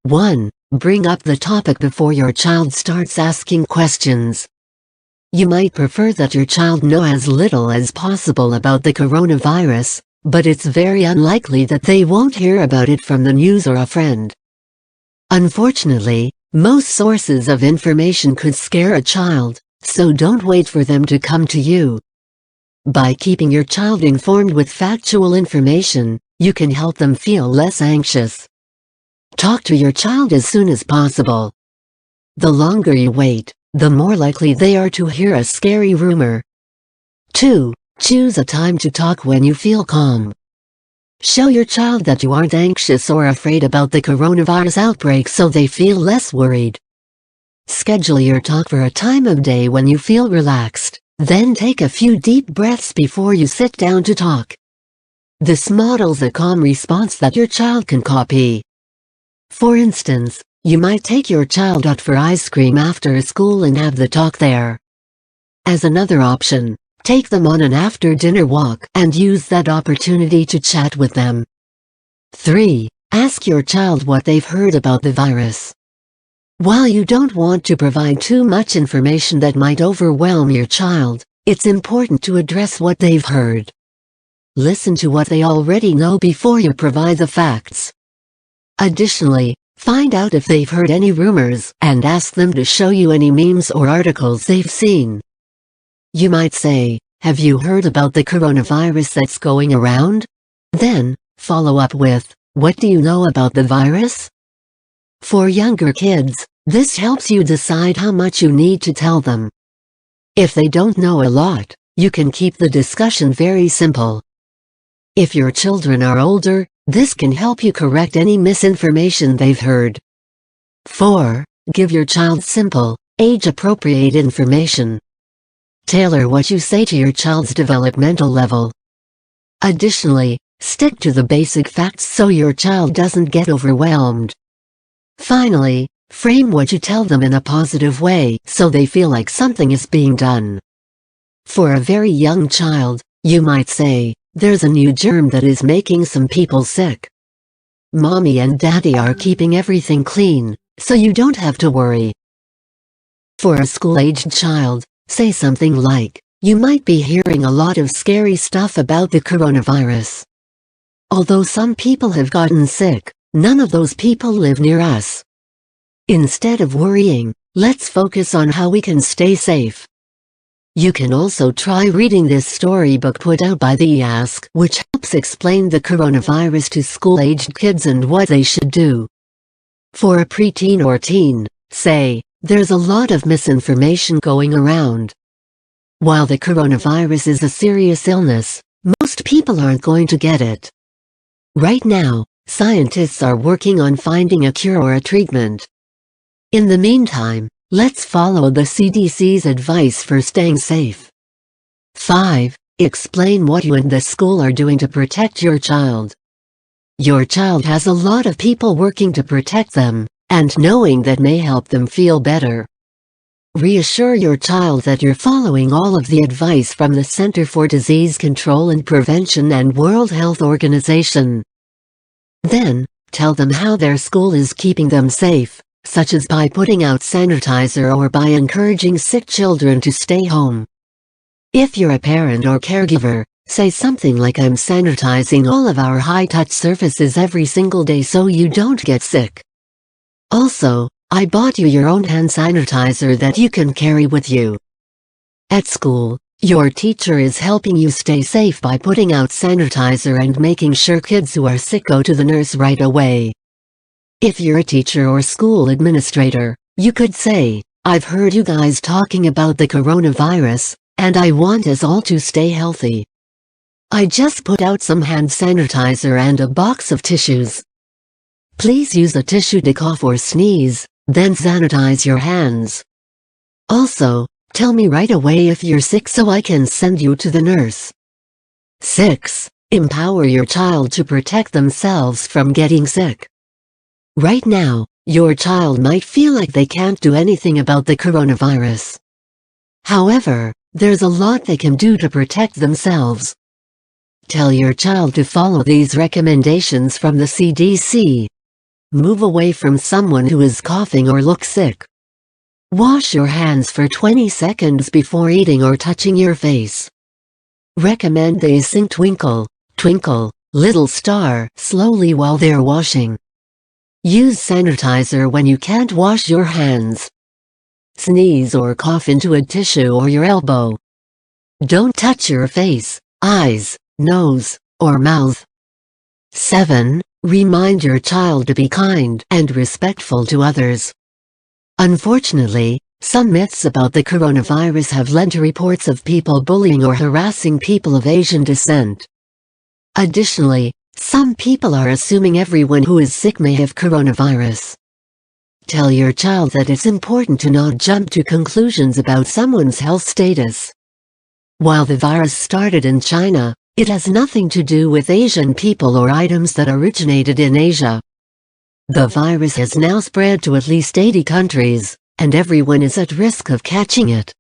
1. Bring up the topic before your child starts asking questions. You might prefer that your child know as little as possible about the coronavirus, but it's very unlikely that they won't hear about it from the news or a friend. Unfortunately, most sources of information could scare a child, so don't wait for them to come to you. By keeping your child informed with factual information, you can help them feel less anxious. Talk to your child as soon as possible. The longer you wait, the more likely they are to hear a scary rumor. 2. Choose a time to talk when you feel calm. Show your child that you aren't anxious or afraid about the coronavirus outbreak so they feel less worried. Schedule your talk for a time of day when you feel relaxed, then take a few deep breaths before you sit down to talk. This models a calm response that your child can copy. For instance, you might take your child out for ice cream after school and have the talk there. As another option, take them on an after-dinner walk and use that opportunity to chat with them. 3. Ask your child what they've heard about the virus. While you don't want to provide too much information that might overwhelm your child, it's important to address what they've heard. Listen to what they already know before you provide the facts. Additionally, find out if they've heard any rumors and ask them to show you any memes or articles they've seen. You might say, "Have you heard about the coronavirus that's going around?" Then, follow up with, "What do you know about the virus?" For younger kids, this helps you decide how much you need to tell them. If they don't know a lot, you can keep the discussion very simple. If your children are older, this can help you correct any misinformation they've heard. 4. Give your child simple, age-appropriate information. Tailor what you say to your child's developmental level. Additionally, stick to the basic facts so your child doesn't get overwhelmed. Finally, frame what you tell them in a positive way so they feel like something is being done. For a very young child, you might say, "There's a new germ that is making some people sick. Mommy and Daddy are keeping everything clean, so you don't have to worry." For a school-aged child, say something like, "You might be hearing a lot of scary stuff about the coronavirus. Although some people have gotten sick, none of those people live near us. Instead of worrying, let's focus on how we can stay safe." You can also try reading this storybook put out by the IASC, which helps explain the coronavirus to school-aged kids and what they should do. For a preteen or teen, say, "There's a lot of misinformation going around. While the coronavirus is a serious illness, most people aren't going to get it. Right now, scientists are working on finding a cure or a treatment. In the meantime, let's follow the CDC's advice for staying safe." 5. Explain what you and the school are doing to protect your child. Your child has a lot of people working to protect them, and knowing that may help them feel better. Reassure your child that you're following all of the advice from the Center for Disease Control and Prevention and World Health Organization. Then, tell them how their school is keeping them safe, such as by putting out sanitizer or by encouraging sick children to stay home. If you're a parent or caregiver, say something like, "I'm sanitizing all of our high-touch surfaces every single day so you don't get sick. Also, I bought you your own hand sanitizer that you can carry with you." At school, your teacher is helping you stay safe by putting out sanitizer and making sure kids who are sick go to the nurse right away. If you're a teacher or school administrator, you could say, "I've heard you guys talking about the coronavirus, and I want us all to stay healthy. I just put out some hand sanitizer and a box of tissues. Please use a tissue to cough or sneeze, then sanitize your hands. Also, tell me right away if you're sick so I can send you to the nurse." 6. Empower your child to protect themselves from getting sick. Right now, your child might feel like they can't do anything about the coronavirus. However, there's a lot they can do to protect themselves. Tell your child to follow these recommendations from the CDC. Move away from someone who is coughing or looks sick. Wash your hands for 20 seconds before eating or touching your face. Recommend they sing Twinkle, Twinkle, Little Star slowly while they're washing. Use sanitizer when you can't wash your hands. Sneeze or cough into a tissue or your elbow. Don't touch your face, eyes, nose, or mouth. 7. Remind your child to be kind and respectful to others. Unfortunately, some myths about the coronavirus have led to reports of people bullying or harassing people of Asian descent. Additionally, some people are assuming everyone who is sick may have coronavirus. Tell your child that it's important to not jump to conclusions about someone's health status. While the virus started in China, it has nothing to do with Asian people or items that originated in Asia. The virus has now spread to at least 80 countries, and everyone is at risk of catching it.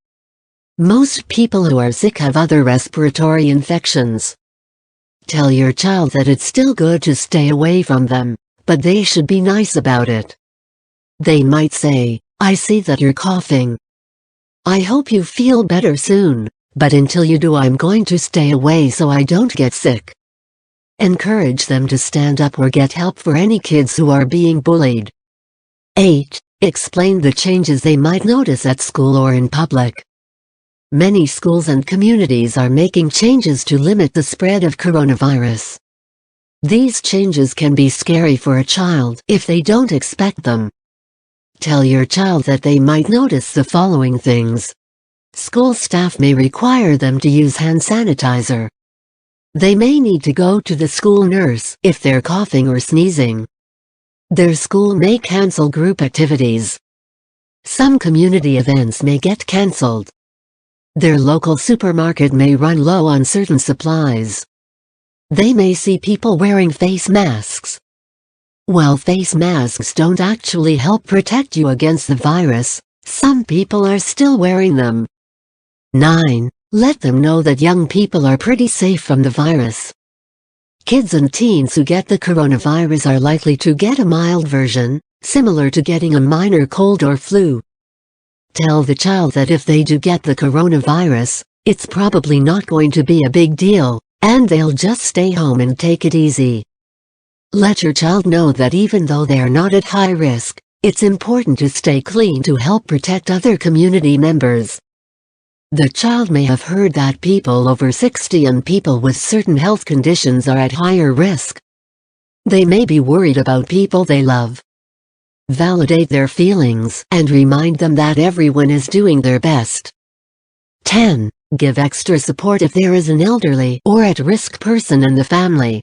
Most people who are sick have other respiratory infections. Tell your child that it's still good to stay away from them, but they should be nice about it. They might say, "I see that you're coughing. I hope you feel better soon, but until you do I'm going to stay away so I don't get sick." Encourage them to stand up or get help for any kids who are being bullied. 8. Explain the changes they might notice at school or in public. Many schools and communities are making changes to limit the spread of coronavirus. These changes can be scary for a child if they don't expect them. Tell your child that they might notice the following things. School staff may require them to use hand sanitizer. They may need to go to the school nurse if they're coughing or sneezing. Their school may cancel group activities. Some community events may get canceled. Their local supermarket may run low on certain supplies. They may see people wearing face masks. While face masks don't actually help protect you against the virus, some people are still wearing them. 9. Let them know that young people are pretty safe from the virus. Kids and teens who get the coronavirus are likely to get a mild version, similar to getting a minor cold or flu. Tell the child that if they do get the coronavirus, it's probably not going to be a big deal, and they'll just stay home and take it easy. Let your child know that even though they are not at high risk, it's important to stay clean to help protect other community members. The child may have heard that people over 60 and people with certain health conditions are at higher risk. They may be worried about people they love. Validate their feelings and remind them that everyone is doing their best. 10. Give extra support if there is an elderly or at-risk person in the family.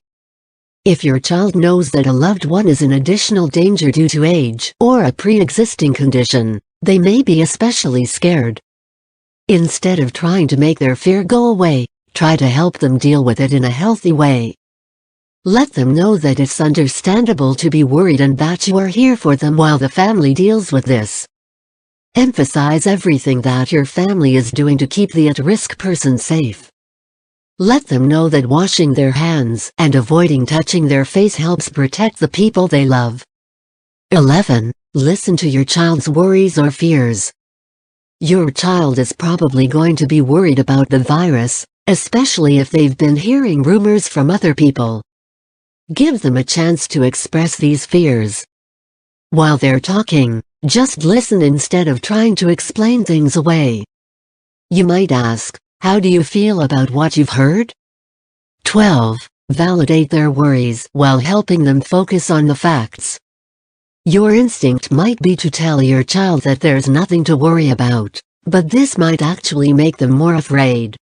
If your child knows that a loved one is in additional danger due to age or a pre-existing condition, they may be especially scared. Instead of trying to make their fear go away, try to help them deal with it in a healthy way. Let them know that it's understandable to be worried and that you are here for them while the family deals with this. Emphasize everything that your family is doing to keep the at-risk person safe. Let them know that washing their hands and avoiding touching their face helps protect the people they love. 11. Listen to your child's worries or fears. Your child is probably going to be worried about the virus, especially if they've been hearing rumors from other people. Give them a chance to express these fears. While they're talking, just listen instead of trying to explain things away. You might ask, "How do you feel about what you've heard?" 12. Validate their worries while helping them focus on the facts. Your instinct might be to tell your child that there's nothing to worry about, but this might actually make them more afraid.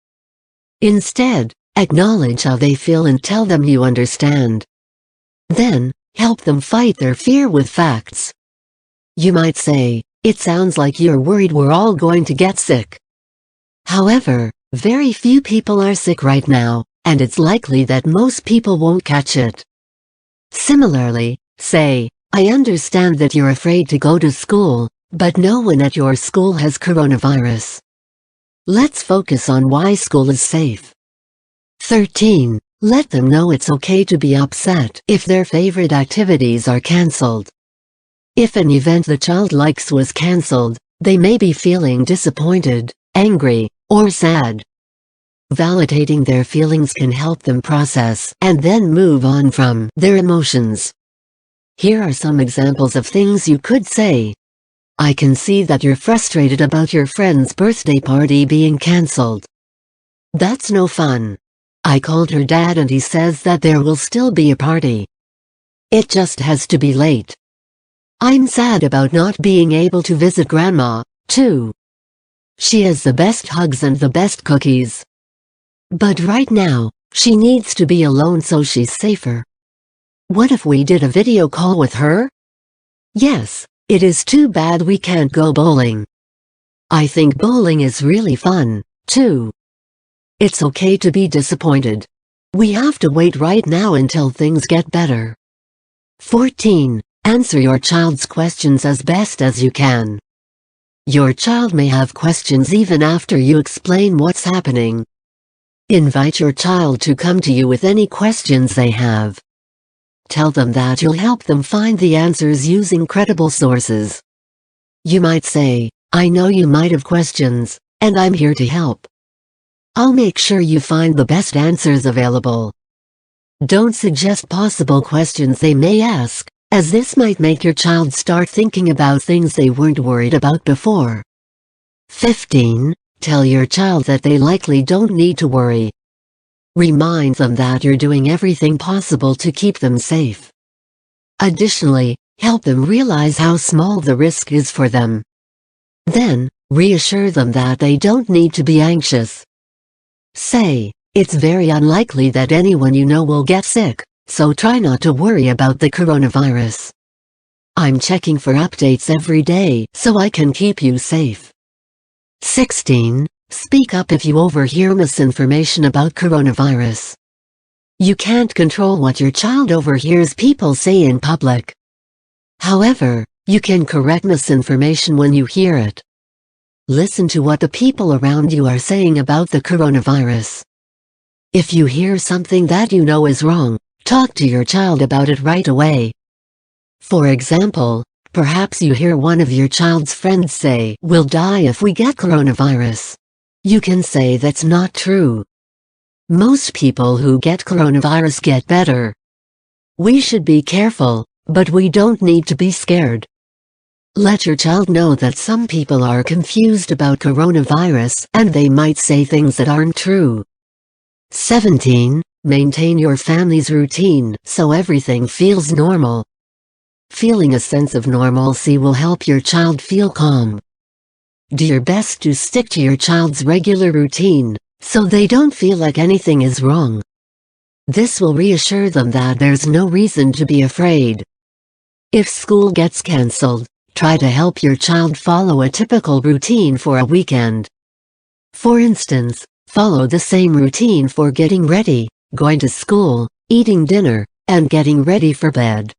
Instead, acknowledge how they feel and tell them you understand. Then, help them fight their fear with facts. You might say, "It sounds like you're worried we're all going to get sick. However, very few people are sick right now, and it's likely that most people won't catch it." Similarly, say, "I understand that you're afraid to go to school, but no one at your school has coronavirus. Let's focus on why school is safe." 13. Let them know it's okay to be upset if their favorite activities are cancelled. If an event the child likes was cancelled, they may be feeling disappointed, angry, or sad. Validating their feelings can help them process and then move on from their emotions. Here are some examples of things you could say. I can see that you're frustrated about your friend's birthday party being cancelled. That's no fun. I called her dad and he says that there will still be a party. It just has to be late. I'm sad about not being able to visit Grandma, too. She has the best hugs and the best cookies. But right now, she needs to be alone so she's safer. What if we did a video call with her? Yes, it is too bad we can't go bowling. I think bowling is really fun, too. It's okay to be disappointed. We have to wait right now until things get better. 14. Answer your child's questions as best as you can. Your child may have questions even after you explain what's happening. Invite your child to come to you with any questions they have. Tell them that you'll help them find the answers using credible sources. You might say, I know you might have questions, and I'm here to help. I'll make sure you find the best answers available. Don't suggest possible questions they may ask, as this might make your child start thinking about things they weren't worried about before. 15. Tell your child that they likely don't need to worry. Remind them that you're doing everything possible to keep them safe. Additionally, help them realize how small the risk is for them. Then, reassure them that they don't need to be anxious. Say, it's very unlikely that anyone you know will get sick, so try not to worry about the coronavirus. I'm checking for updates every day so I can keep you safe. 16. Speak up if you overhear misinformation about coronavirus. You can't control what your child overhears people say in public. However, you can correct misinformation when you hear it. Listen to what the people around you are saying about the coronavirus. If you hear something that you know is wrong, talk to your child about it right away. For example, perhaps you hear one of your child's friends say, "We'll die if we get coronavirus." You can say that's not true. Most people who get coronavirus get better. We should be careful, but we don't need to be scared. Let your child know that some people are confused about coronavirus and they might say things that aren't true. 17. Maintain your family's routine so everything feels normal. Feeling a sense of normalcy will help your child feel calm. Do your best to stick to your child's regular routine, so they don't feel like anything is wrong. This will reassure them that there's no reason to be afraid. If school gets cancelled, try to help your child follow a typical routine for a weekend. For instance, follow the same routine for getting ready, going to school, eating dinner, and getting ready for bed.